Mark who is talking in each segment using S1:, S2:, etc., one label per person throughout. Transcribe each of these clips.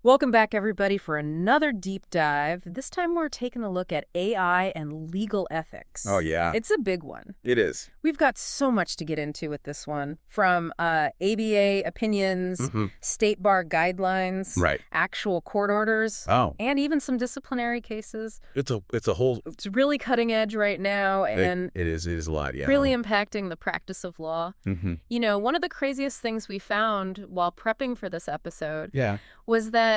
S1: Welcome back, everybody, for another deep dive. This time we're taking a look at AI and legal
S2: Oh,
S1: ethics.
S2: yeah,
S1: It's a big one.
S2: it is.
S1: We've got so much to get into with this one, from ABA opinions,
S2: Hmm.
S1: state bar guidelines,
S2: Right.
S1: actual court orders,
S2: Oh,
S1: and even some disciplinary cases.
S2: it's a whole.
S1: It's really cutting edge right now and
S2: It is a lot. Yeah.
S1: really impacting the practice of law.
S2: Hmm.
S1: You know, one of the craziest things we found while prepping for this episode
S2: Yeah.
S1: was that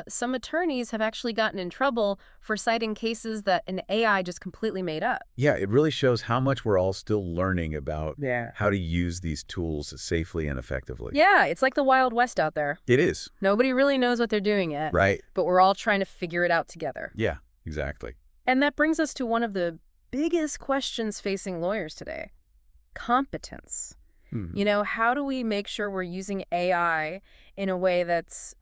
S1: some attorneys have actually gotten in trouble for citing cases that an AI just completely made up.
S2: Yeah. It really shows how much we're all still learning about
S1: Yeah.
S2: how to use these tools safely and effectively.
S1: Yeah, it's like the Wild West out there.
S2: It is.
S1: Nobody really knows what they're doing yet,
S2: Right.
S1: but we're all trying to figure it out together.
S2: Yeah. Exactly.
S1: And that brings us to one of the biggest questions facing lawyers today: competence.
S2: Hmm.
S1: You know, how do we make sure we're using AI in a way that's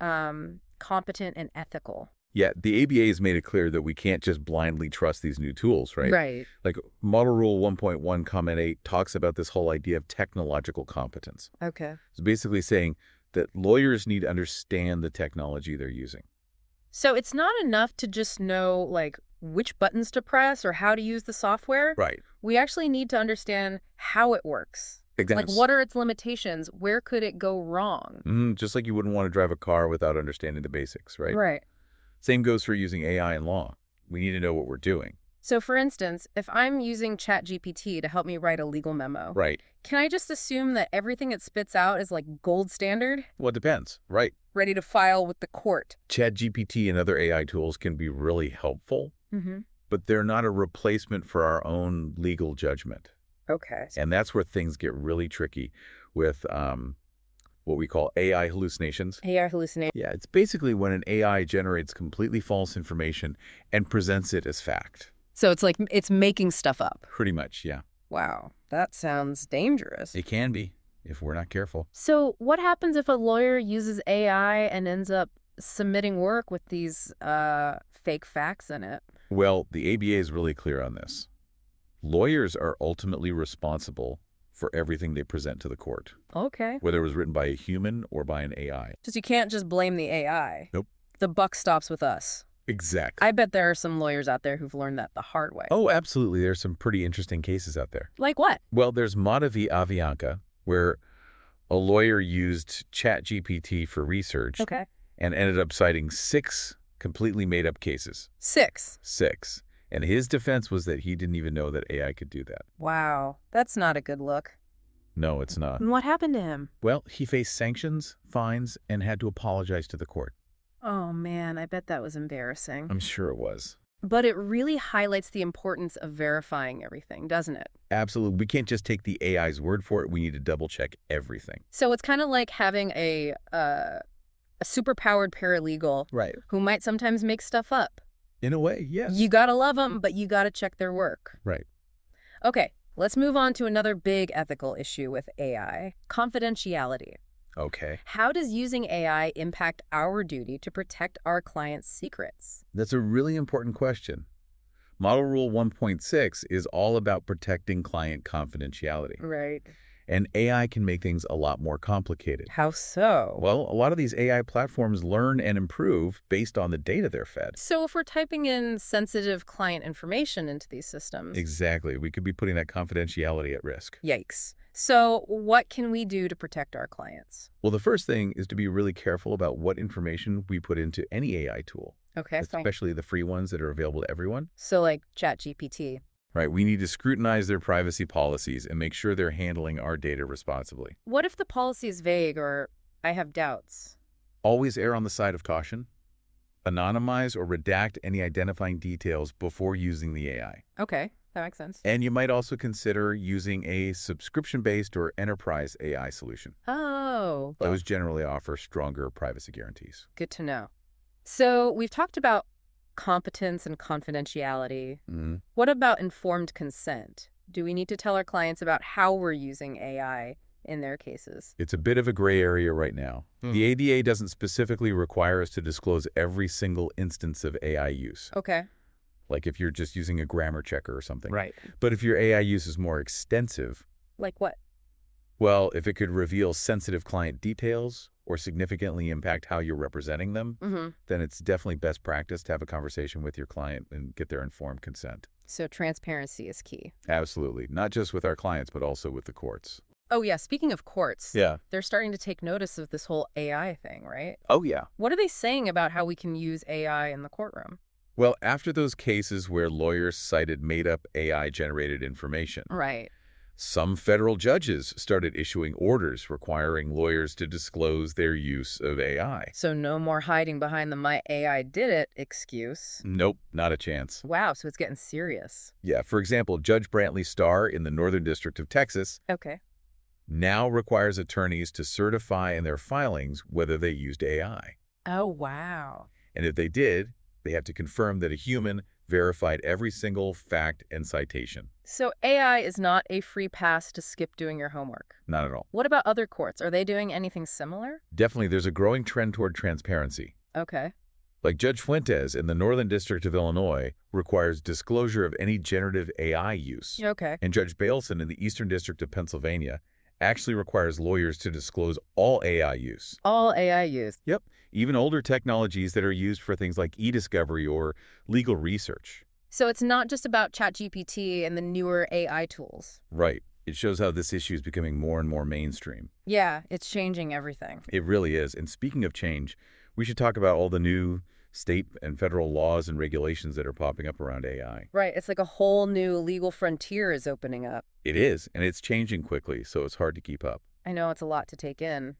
S1: competent and ethical?
S2: Yeah. The ABA has made it clear that we can't just blindly trust these new tools, right?
S1: Right.
S2: Like Model Rule 1.1 Comment 8 talks about this whole idea of technological competence.
S1: Okay.
S2: It's basically saying that lawyers need to understand the technology they're using.
S1: So it's not enough to just know, like, which buttons to press or how to use the software.
S2: Right.
S1: We actually need to understand how it works.
S2: Exactly.
S1: Like, what are its limitations? Where could it go wrong?
S2: Just like you wouldn't want to drive a car without understanding the basics, right?
S1: Right.
S2: Same goes for using AI in law. We need to know what we're doing.
S1: So, for instance, if I'm using ChatGPT to help me write a legal memo,
S2: Right.
S1: can I just assume that everything it spits out is like gold standard,
S2: Well, it depends. Right.
S1: ready to file with the court?
S2: ChatGPT and other AI tools can be really helpful,
S1: Mm-hmm.
S2: but they're not a replacement for our own legal judgment.
S1: Okay.
S2: And that's where things get really tricky with what we call AI hallucinations.
S1: AI hallucinate.
S2: Yeah, it's basically when an AI generates completely false information and presents it as fact.
S1: So it's like it's making stuff up.
S2: Pretty much, yeah.
S1: Wow, that sounds dangerous.
S2: It can be if we're not careful.
S1: So what happens if a lawyer uses AI and ends up submitting work with these fake facts in it?
S2: Well, the ABA is really clear on this. Lawyers are ultimately responsible for everything they present to the court,
S1: Okay.
S2: whether it was written by a human or by an AI.
S1: Just you can't just blame the AI.
S2: Nope.
S1: The buck stops with us.
S2: Exactly.
S1: I bet there are some lawyers out there who've learned that the hard way.
S2: Oh, absolutely. There's some pretty interesting cases out there.
S1: Like what?
S2: Well, there's Mata v. Avianca, where a lawyer used ChatGPT for research
S1: Okay.
S2: and ended up citing 6 completely made-up cases.
S1: 6.
S2: 6. And his defense was that he didn't even know that AI could do that.
S1: Wow, that's not a good look.
S2: No, it's not.
S1: And what happened to him?
S2: Well, he faced sanctions, fines, and had to apologize to the court.
S1: Oh man, I bet that was embarrassing.
S2: I'm sure it was.
S1: But it really highlights the importance of verifying everything, doesn't it?
S2: Absolutely. We can't just take the AI's word for it. We need to double-check everything.
S1: So it's kind of like having a superpowered paralegal
S2: Right.
S1: who might sometimes make stuff up.
S2: In a way, yes.
S1: You gotta love them, but you gotta check their work.
S2: Right.
S1: Okay, let's move on to another big ethical issue with AI: confidentiality.
S2: Okay.
S1: How does using AI impact our duty to protect our clients' secrets?
S2: That's a really important question. Model Rule 1.6 is all about protecting client confidentiality.
S1: Right.
S2: And AI can make things a lot more complicated.
S1: How so?
S2: Well, a lot of these AI platforms learn and improve based on the data they're fed.
S1: So if we're typing in sensitive client information into these systems...
S2: Exactly. We could be putting that confidentiality at risk.
S1: Yikes. So what can we do to protect our clients?
S2: Well, the first thing is to be really careful about what information we put into any AI tool,
S1: Okay, fine.
S2: especially the free ones that are available to everyone.
S1: So like ChatGPT.
S2: Right. We need to scrutinize their privacy policies and make sure they're handling our data responsibly.
S1: What if the policy is vague or I have doubts?
S2: Always err on the side of caution. Anonymize or redact any identifying details before using the AI.
S1: Okay, that makes sense.
S2: And you might also consider using a subscription-based or enterprise AI solution.
S1: Oh,
S2: Those generally offer stronger privacy guarantees.
S1: good to know. So we've talked about competence and confidentiality.
S2: Mhm.
S1: What about informed consent? Do we need to tell our clients about how we're using AI in their cases?
S2: It's a bit of a gray area right now.
S1: Hmm.
S2: The ADA doesn't specifically require us to disclose every single instance of AI use,
S1: Okay.
S2: like if you're just using a grammar checker or something.
S1: Right.
S2: But if your AI use is more extensive,
S1: Like what?
S2: well, if it could reveal sensitive client details or significantly impact how you're representing them,
S1: Mm-hmm.
S2: then it's definitely best practice to have a conversation with your client and get their informed consent.
S1: So transparency is key.
S2: Absolutely. Not just with our clients, but also with the courts.
S1: Oh, yeah. Speaking of courts,
S2: Yeah.
S1: they're starting to take notice of this whole AI thing, right?
S2: Oh, yeah.
S1: What are they saying about how we can use AI in the courtroom?
S2: Well, after those cases where lawyers cited made-up AI-generated information,
S1: Right.
S2: some federal judges started issuing orders requiring lawyers to disclose their use of AI.
S1: So no more hiding behind the "my AI did it" excuse.
S2: Nope, not a chance.
S1: Wow, so it's getting serious.
S2: Yeah, for example, Judge Brantley Starr in the Northern District of Texas
S1: Okay.
S2: now requires attorneys to certify in their filings whether they used AI.
S1: Oh, wow.
S2: And if they did, they have to confirm that a human verified every single fact and citation.
S1: So AI is not a free pass to skip doing your homework.
S2: Not at all.
S1: What about other courts? Are they doing anything similar?
S2: Definitely, there's a growing trend toward transparency.
S1: Okay.
S2: Like Judge Fuentes in the Northern District of Illinois requires disclosure of any generative AI use.
S1: Okay.
S2: And Judge Bailson in the Eastern District of Pennsylvania actually requires lawyers to disclose all AI use.
S1: All AI use.
S2: Yep, even older technologies that are used for things like e-discovery or legal research.
S1: So it's not just about ChatGPT and the newer AI tools.
S2: Right. It shows how this issue is becoming more and more mainstream.
S1: Yeah, it's changing everything.
S2: It really is. And speaking of change, we should talk about all the new state and federal laws and regulations that are popping up around AI.
S1: Right, it's like a whole new legal frontier is opening up.
S2: It is, and it's changing quickly, so it's hard to keep up.
S1: I know it's a lot to take in.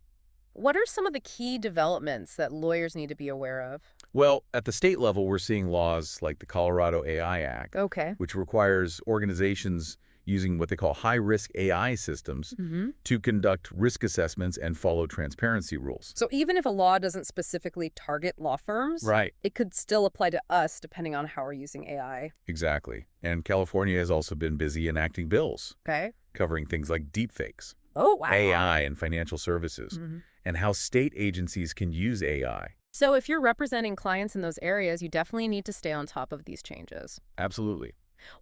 S1: What are some of the key developments that lawyers need to be aware of?
S2: Well, at the state level, we're seeing laws like the Colorado AI Act,
S1: Okay.
S2: which requires organizations using what they call high-risk AI systems
S1: Mm-hmm.
S2: to conduct risk assessments and follow transparency rules.
S1: So even if a law doesn't specifically target law firms,
S2: Right.
S1: it could still apply to us depending on how we're using AI.
S2: Exactly. And California has also been busy enacting bills
S1: Okay.
S2: covering things like deepfakes,
S1: Oh, wow.
S2: AI and financial services,
S1: Mhm.
S2: and how state agencies can use AI.
S1: So if you're representing clients in those areas, you definitely need to stay on top of these changes.
S2: Absolutely.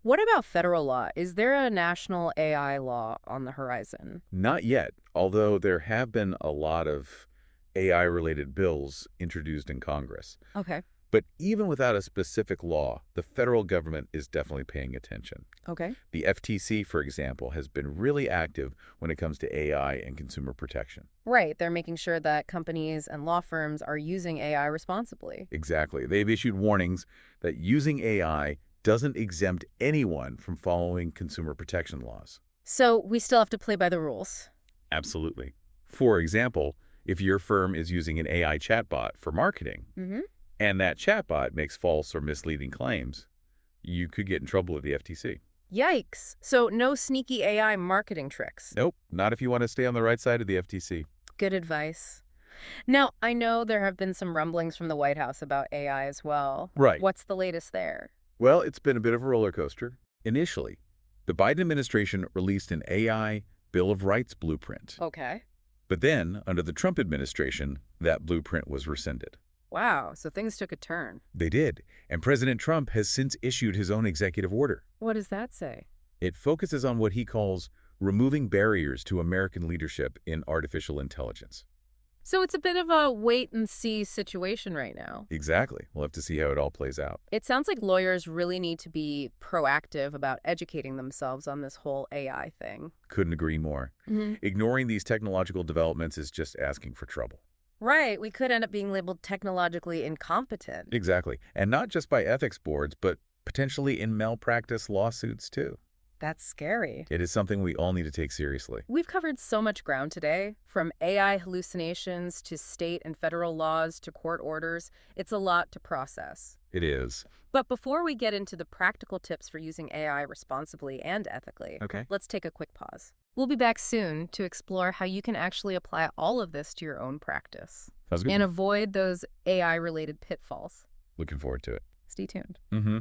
S1: What about federal law? Is there a national AI law on the horizon?
S2: Not yet, although there have been a lot of AI-related bills introduced in Congress.
S1: Okay.
S2: But even without a specific law, the federal government is definitely paying attention.
S1: Okay.
S2: The FTC, for example, has been really active when it comes to AI and consumer protection.
S1: Right. They're making sure that companies and law firms are using AI responsibly.
S2: Exactly. They've issued warnings that using AI doesn't exempt anyone from following consumer protection laws.
S1: So we still have to play by the rules.
S2: Absolutely. For example, if your firm is using an AI chatbot for marketing,
S1: Mm-hmm.
S2: and that chatbot makes false or misleading claims, you could get in trouble with the FTC.
S1: Yikes. So no sneaky AI marketing tricks.
S2: Nope, not if you want to stay on the right side of the FTC.
S1: Good advice. Now, I know there have been some rumblings from the White House about AI as well.
S2: Right.
S1: What's the latest there?
S2: Well, it's been a bit of a roller coaster. Initially, the Biden administration released an AI Bill of Rights blueprint.
S1: Okay.
S2: But then, under the Trump administration, that blueprint was rescinded.
S1: Wow, so things took a turn.
S2: They did, and President Trump has since issued his own executive order.
S1: What does that say?
S2: It focuses on what he calls removing barriers to American leadership in artificial intelligence.
S1: So it's a bit of a wait-and-see situation right now.
S2: Exactly. We'll have to see how it all plays out.
S1: It sounds like lawyers really need to be proactive about educating themselves on this whole AI thing.
S2: Couldn't agree more.
S1: Mm-hmm.
S2: Ignoring these technological developments is just asking for trouble.
S1: Right, we could end up being labeled technologically incompetent.
S2: Exactly. And not just by ethics boards, but potentially in malpractice lawsuits, too.
S1: That's scary.
S2: It is something we all need to take seriously.
S1: We've covered so much ground today, from AI hallucinations to state and federal laws to court orders. It's a lot to process.
S2: It is.
S1: But before we get into the practical tips for using AI responsibly and ethically,
S2: Okay.
S1: let's take a quick pause. We'll be back soon to explore how you can actually apply all of this to your own practice
S2: Sounds good.
S1: and avoid those AI-related pitfalls.
S2: Looking forward to it.
S1: Stay tuned.
S2: Mm-hmm.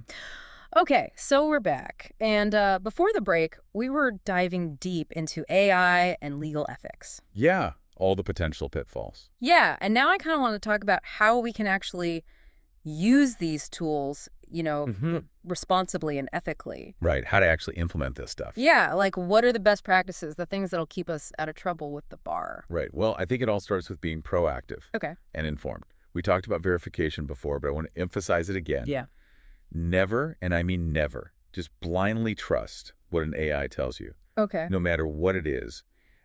S1: Okay, so we're back. And before the break, we were diving deep into AI and legal ethics.
S2: Yeah, all the potential pitfalls.
S1: Yeah, and now I kind of want to talk about how we can actually use these tools
S2: Hmm.
S1: responsibly and ethically.
S2: Right, how to actually implement this stuff.
S1: Yeah, like what are the best practices, the things that'll keep us out of trouble with the bar?
S2: Right, well, I think it all starts with being proactive
S1: Okay.
S2: and informed. We talked about verification before, but I want to emphasize it again.
S1: Yeah.
S2: Never, and I mean never, just blindly trust what an AI tells you,
S1: Okay.
S2: no matter what it is.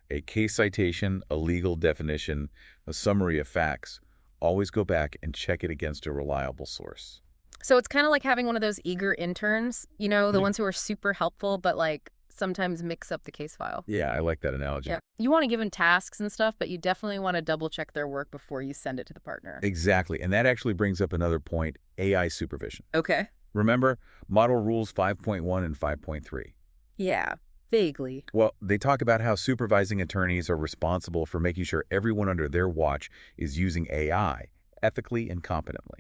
S2: A case citation, a legal definition, a summary of facts. Always go back and check it against a reliable source.
S1: So it's kind of like having one of those eager interns, the
S2: Yeah.
S1: ones who are super helpful, but like sometimes mix up the case file.
S2: Yeah, I like that analogy.
S1: Yeah. You want to give them tasks and stuff, but you definitely want to double check their work before you send it to the partner.
S2: Exactly, and that actually brings up another point, AI supervision.
S1: Okay.
S2: Remember Model Rules 5.1 and 5.3?
S1: Yeah. Vaguely.
S2: Well, they talk about how supervising attorneys are responsible for making sure everyone under their watch is using AI ethically and competently.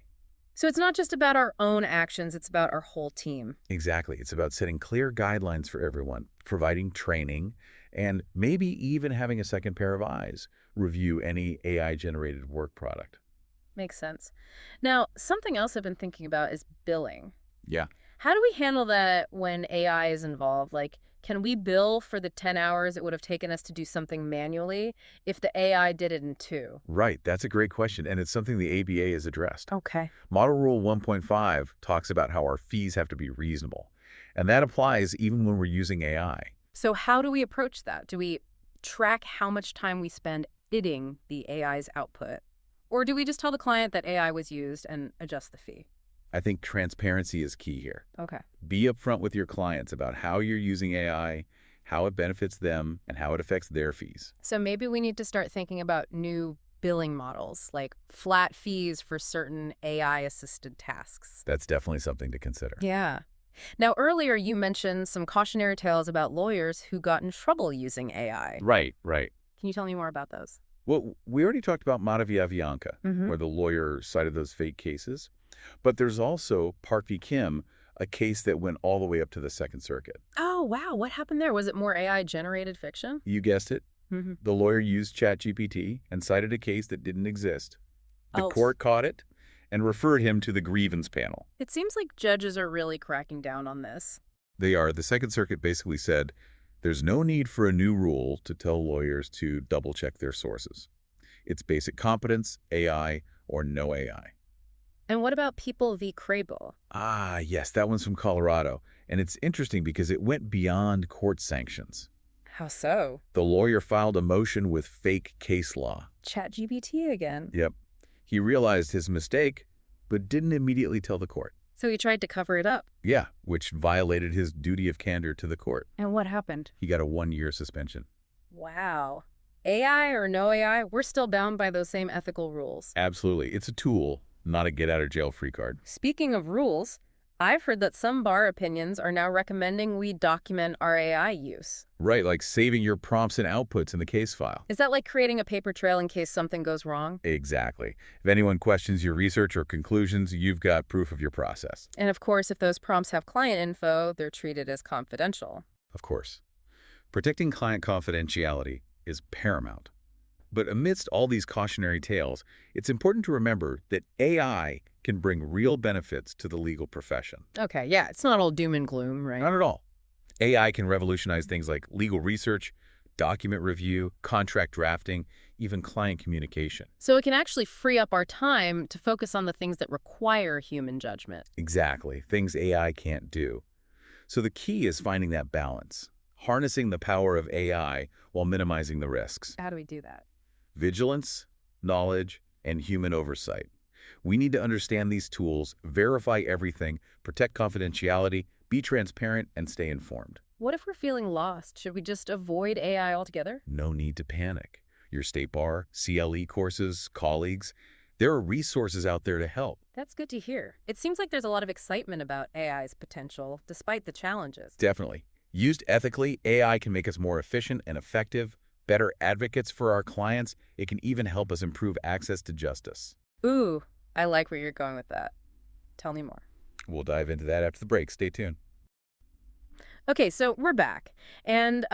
S1: So it's not just about our own actions, it's about our whole team.
S2: Exactly. It's about setting clear guidelines for everyone, providing training, and maybe even having a second pair of eyes review any AI-generated work product.
S1: Makes sense. Now, something else I've been thinking about is billing.
S2: Yeah.
S1: How do we handle that when AI is involved? Like, can we bill for the 10 hours it would have taken us to do something manually if the AI did it in 2?
S2: Right. That's a great question, and it's something the ABA has addressed.
S1: Okay.
S2: Model Rule 1.5 talks about how our fees have to be reasonable, and that applies even when we're using AI.
S1: So how do we approach that? Do we track how much time we spend editing the AI's output? Or do we just tell the client that AI was used and adjust the fee?
S2: I think transparency is key here.
S1: Okay.
S2: Be upfront with your clients about how you're using AI, how it benefits them, and how it affects their fees.
S1: So maybe we need to start thinking about new billing models, like flat fees for certain AI-assisted tasks.
S2: That's definitely something to consider.
S1: Yeah. Now, earlier you mentioned some cautionary tales about lawyers who got in trouble using AI.
S2: Right, right.
S1: Can you tell me more about those?
S2: Well, we already talked about Madhavya Avianca,
S1: Mm-hmm.
S2: where the lawyer cited those fake cases. But there's also Park v. Kim, a case that went all the way up to the Second Circuit.
S1: Oh, wow. What happened there? Was it more AI-generated fiction?
S2: You guessed it.
S1: Mm-hmm.
S2: The lawyer used ChatGPT and cited a case that didn't exist. The
S1: Oh.
S2: court caught it and referred him to the grievance panel.
S1: It seems like judges are really cracking down on this.
S2: They are. The Second Circuit basically said there's no need for a new rule to tell lawyers to double-check their sources. It's basic competence, AI, or no AI.
S1: And what about People v. Crable?
S2: Ah, yes, that one's from Colorado. And it's interesting because it went beyond court sanctions.
S1: How so?
S2: The lawyer filed a motion with fake case law.
S1: ChatGPT again.
S2: Yep. He realized his mistake, but didn't immediately tell the court.
S1: So he tried to cover it up.
S2: Yeah, which violated his duty of candor to the court.
S1: And what happened?
S2: He got a 1-year suspension.
S1: Wow. AI or no AI, we're still bound by those same ethical rules.
S2: Absolutely. It's a tool, not a get-out-of-jail-free card.
S1: Speaking of rules, I've heard that some bar opinions are now recommending we document our AI use.
S2: Right, like saving your prompts and outputs in the case file.
S1: Is that like creating a paper trail in case something goes wrong?
S2: Exactly. If anyone questions your research or conclusions, you've got proof of your process.
S1: And of course, if those prompts have client info, they're treated as confidential.
S2: Of course. Protecting client confidentiality is paramount. But amidst all these cautionary tales, it's important to remember that AI can bring real benefits to the legal profession.
S1: Okay, yeah, it's not all doom and gloom, right?
S2: Not at all. AI can revolutionize things like legal research, document review, contract drafting, even client communication.
S1: So it can actually free up our time to focus on the things that require human judgment.
S2: Exactly, things AI can't do. So the key is finding that balance, harnessing the power of AI while minimizing the risks.
S1: How do we do that?
S2: Vigilance, knowledge, and human oversight. We need to understand these tools, verify everything, protect confidentiality, be transparent, and stay informed.
S1: What if we're feeling lost? Should we just avoid AI altogether?
S2: No need to panic. Your state bar, CLE courses, colleagues, there are resources out there to help.
S1: That's good to hear. It seems like there's a lot of excitement about AI's potential, despite the challenges.
S2: Definitely. Used ethically, AI can make us more efficient and effective, better advocates for our clients. It can even help us improve access to justice.
S1: Ooh, I like where you're going with that. Tell me more.
S2: We'll dive into that after the break. Stay tuned.
S1: Okay, so we're back. And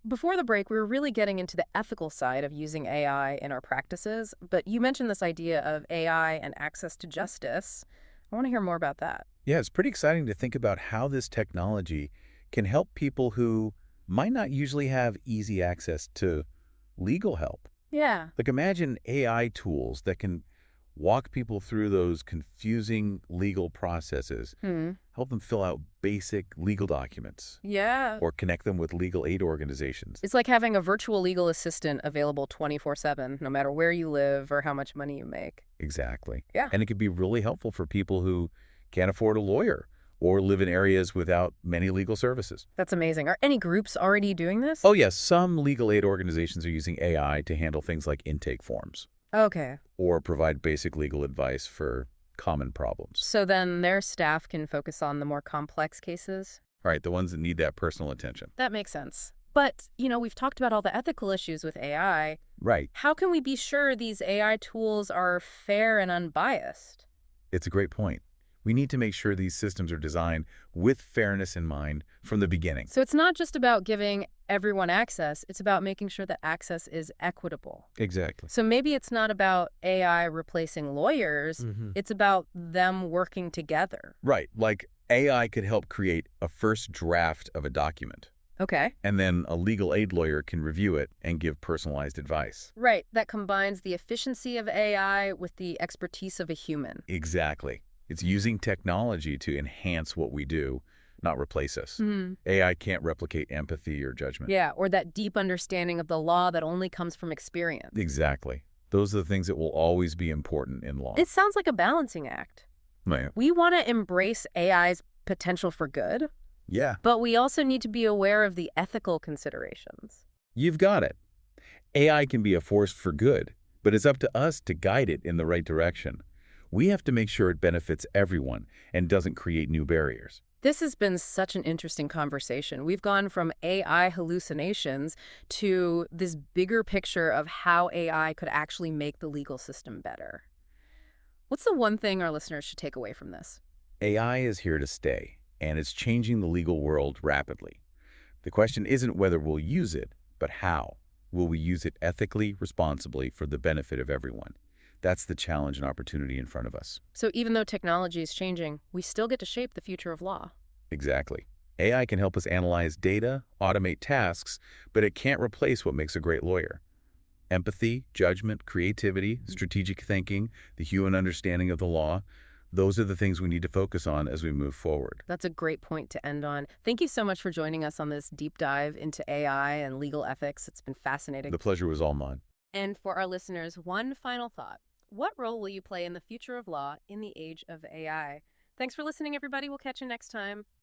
S1: before the break, we were really getting into the ethical side of using AI in our practices. But you mentioned this idea of AI and access to justice. I want to hear more about that.
S2: Yeah, it's pretty exciting to think about how this technology can help people who might not usually have easy access to legal help.
S1: Yeah.
S2: Like imagine AI tools that can walk people through those confusing legal processes,
S1: Hmm.
S2: help them fill out basic legal documents,
S1: Yeah.
S2: or connect them with legal aid organizations.
S1: It's like having a virtual legal assistant available 24/7, no matter where you live or how much money you make.
S2: Exactly.
S1: Yeah.
S2: And it could be really helpful for people who can't afford a lawyer or live in areas without many legal services.
S1: That's amazing. Are any groups already doing this?
S2: Oh, yes, some legal aid organizations are using AI to handle things like intake forms
S1: Okay.
S2: or provide basic legal advice for common problems.
S1: So then their staff can focus on the more complex cases?
S2: All right, the ones that need that personal attention.
S1: That makes sense. But, we've talked about all the ethical issues with AI.
S2: Right.
S1: How can we be sure these AI tools are fair and unbiased?
S2: It's a great point. We need to make sure these systems are designed with fairness in mind from the beginning.
S1: So it's not just about giving everyone access, it's about making sure that access is equitable.
S2: Exactly.
S1: So maybe it's not about AI replacing lawyers, it's about them working together.
S2: Right. Like AI could help create a first draft of a document,
S1: Okay.
S2: and then a legal aid lawyer can review it and give personalized advice.
S1: Right, that combines the efficiency of AI with the expertise of a human.
S2: Exactly. It's using technology to enhance what we do, not replace us. AI can't replicate empathy or judgment.
S1: Yeah, or that deep understanding of the law that only comes from experience.
S2: Exactly. Those are the things that will always be important in law.
S1: It sounds like a balancing act.
S2: Right.
S1: We want to embrace AI's potential for good,
S2: Yeah,
S1: but we also need to be aware of the ethical considerations.
S2: you've got it. AI can be a force for good, but it's up to us to guide it in the right direction. We have to make sure it benefits everyone and doesn't create new barriers.
S1: This has been such an interesting conversation. We've gone from AI hallucinations to this bigger picture of how AI could actually make the legal system better. What's the one thing our listeners should take away from this?
S2: AI is here to stay, and it's changing the legal world rapidly. The question isn't whether we'll use it, but how. Will we use it ethically, responsibly, for the benefit of everyone? That's the challenge and opportunity in front of us.
S1: So even though technology is changing, we still get to shape the future of law.
S2: Exactly. AI can help us analyze data, automate tasks, but it can't replace what makes a great lawyer. Empathy, judgment, creativity, strategic thinking, the human understanding of the law, those are the things we need to focus on as we move forward.
S1: That's a great point to end on. Thank you so much for joining us on this deep dive into AI and legal ethics. It's been fascinating.
S2: The pleasure was all mine.
S1: And for our listeners, one final thought. What role will you play in the future of law in the age of AI? Thanks for listening, everybody. We'll catch you next time.